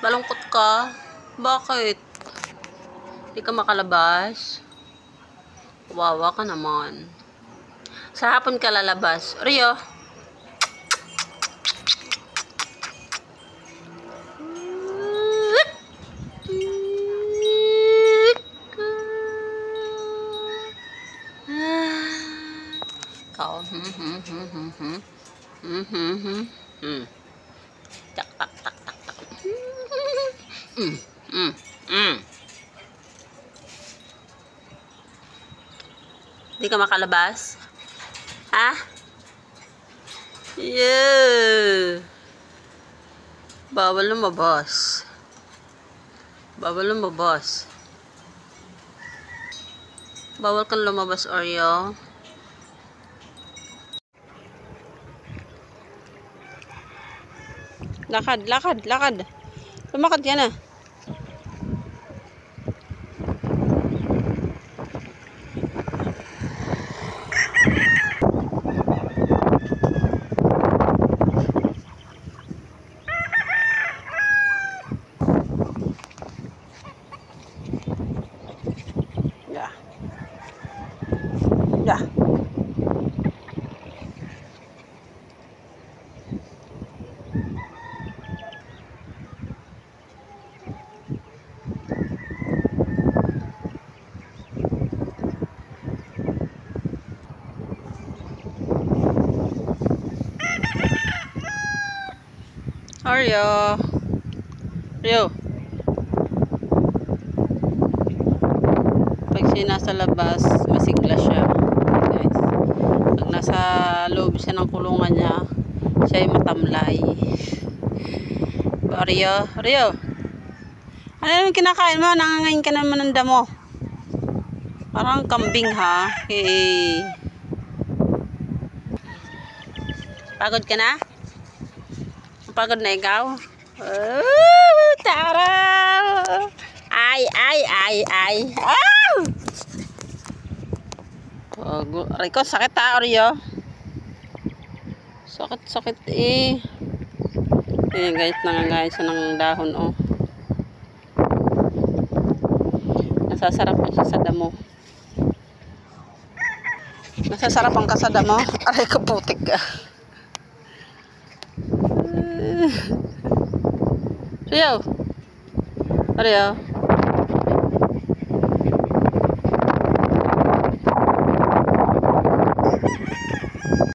Malungkot ka? Bakit? Hindi ka makalabas? Wawa ka naman. Sa hapon ka lalabas. Rio? Ikaw. Tak tak tak tak tak. Hindi ka makalabas? Ha? Yeah. Bawal lumabas. Bawal lumabas. Bawal kang lumabas, Oreo. Lakad, lakad, lakad. Lumakad ka na. Yeah. Yeah. Oreo. Rio. Pag siya nasa labas, masigla siya. Guys. Pag nasa loob siya ng kulungan niya, siya ay matamlay. Oreo. Rio. Ano naman kinakain mo? Nangangain ka naman ng damo. Parang kambing ha. Hey. Pagod ka na? Pagod na ikaw? Oh, tara! Ay, ay, ay, ay. Ah! Aray ko, sakit ha, Oreo. Sakit, sakit eh. Eh, guys, nangangayos siya ng dahon, oh. Nasasarapan siya sa damo. Nasasarapan ka sa damo? Aray ko, putik ka. Rio. Oreo.